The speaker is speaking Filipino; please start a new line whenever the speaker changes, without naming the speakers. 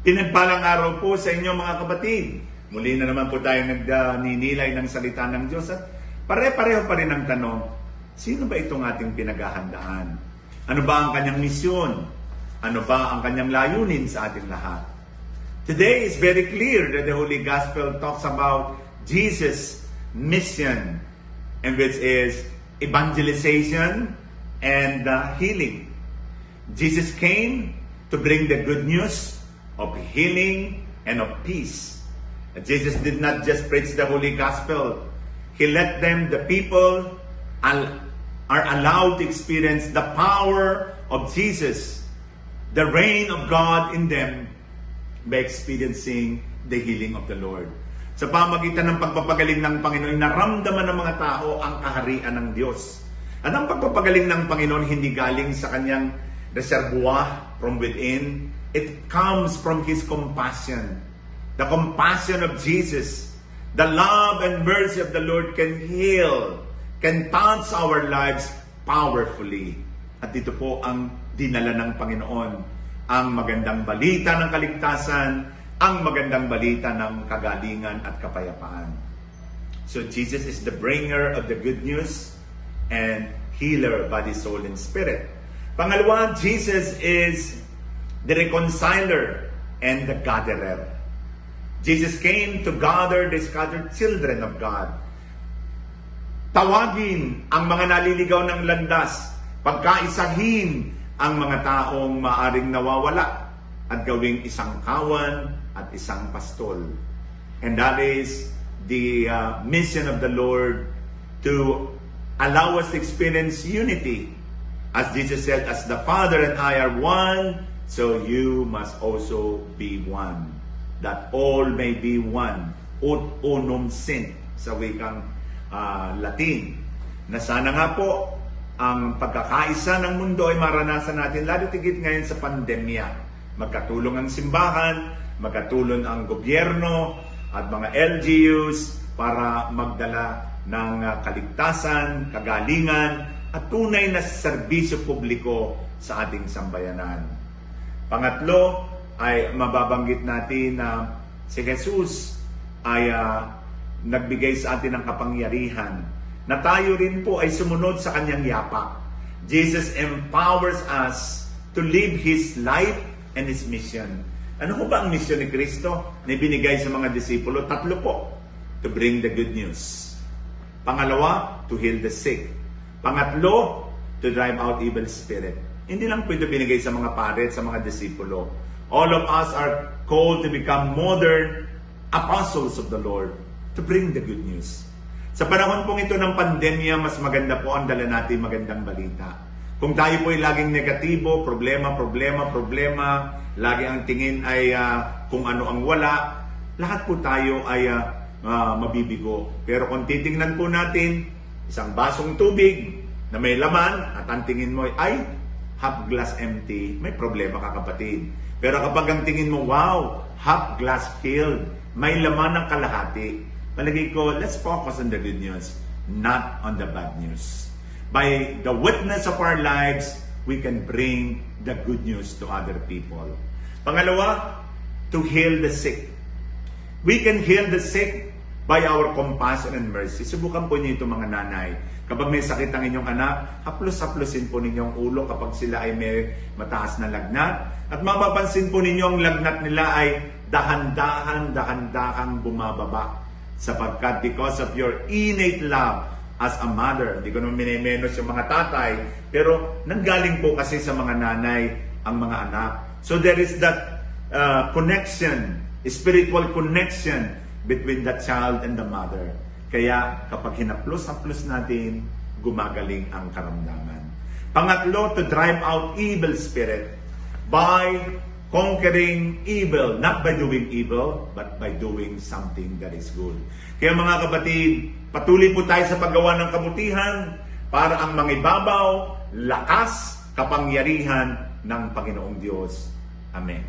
Pinagpalang araw po sa inyo mga kapatid. Muli na naman po tayo nagninilay ng salita ng Diyos at pare-pareho pa rin ang tanong, sino ba itong ating pinaghahandaan? Ano ba ang kanyang misyon? Ano ba ang kanyang layunin sa ating lahat? Today is very clear that the Holy Gospel talks about Jesus' mission, and which is evangelization and healing. Jesus came to bring the good news of healing and of peace. Jesus did not just preach the Holy Gospel. He let them, the people, are allowed to experience the power of Jesus, the reign of God in them, by experiencing the healing of the Lord. Sa pamagitan ng pagpapagaling ng Panginoon, naramdaman ng mga tao ang kaharian ng Diyos. At ang pagpapagaling ng Panginoon hindi galing sa kanyang reservoir from within. It comes from His compassion. The compassion of Jesus. The love and mercy of the Lord can heal, can touch our lives powerfully. At dito po ang dinala ng Panginoon. Ang magandang balita ng kaligtasan, ang magandang balita ng kagalingan at kapayapaan. So Jesus is the bringer of the good news and healer, body, soul, and spirit. Pangalawa, Jesus is the reconciler and the gatherer. Jesus came to gather the scattered children of God. Tawagin ang mga naliligaw ng landas, pagkaisahin ang mga taong maaring nawawala at gawing isang kawan at isang pastol. And that is the mission of the Lord, to allow us to experience unity. As Jesus said, as the Father and I are one, so you must also be one. That all may be one. Ut unum sint sa wikang Latin. Na sana nga po ang pagkakaisa ng mundo ay maranasan natin, lalo tigit ngayon sa pandemya. Magkatulong ang simbahan, magkatulong ang gobyerno at mga LGUs para magdala ng kaligtasan, kagalingan at tunay na serbisyo publiko sa ating sambayanan. Pangatlo ay mababanggit natin na si Jesus ay nagbigay sa atin ng kapangyarihan na tayo rin po ay sumunod sa kanyang yapak. Jesus empowers us to live His life and His mission. Ano po ba ang mission ni Kristo na ibinigay sa mga disipulo? Tatlo po. To bring the good news. Pangalawa, to heal the sick. Pangatlo, to drive out evil spirit. Hindi lang po ito binigay sa mga pare at sa mga disipulo. All of us are called to become modern apostles of the Lord, to bring the good news. Sa panahon pong ito ng pandemya, mas maganda po ang dala natin magandang balita. Kung tayo po ay laging negatibo, problema, lagi ang tingin ay kung ano ang wala, lahat po tayo ay mabibigo. Pero kung titingnan po natin, isang basong tubig na may laman at ang tingin mo ay half glass empty, may problema ka kapatid. Pero kapag ang tingin mo, wow, half glass filled, may laman ng kalahati, palagi ko, let's focus on the good news, not on the bad news. By the witness of our lives, we can bring the good news to other people. Pangalawa, to heal the sick. We can heal the sick by our compassion and mercy. Subukan po niyo ito mga nanay. Kapag may sakit ang inyong anak, haplos-haplosin po ninyong ulo kapag sila ay may mataas na lagnat. At mapapansin po ninyo ang lagnat nila ay dahan-dahang bumababa. Sapagkat because of your innate love as a mother, hindi ko naman minimenos yung mga tatay, pero nanggaling po kasi sa mga nanay ang mga anak. So there is that connection, spiritual connection between the child and the mother. Kaya kapag hinaplos-haplos natin, gumagaling ang karamdaman. Pangatlo, to drive out evil spirit by conquering evil, not by doing evil, but by doing something that is good. Kaya mga kapatid, patuloy po tayo sa paggawa ng kabutihan para ang mangibabaw, lakas, kapangyarihan ng Panginoong Diyos. Amen.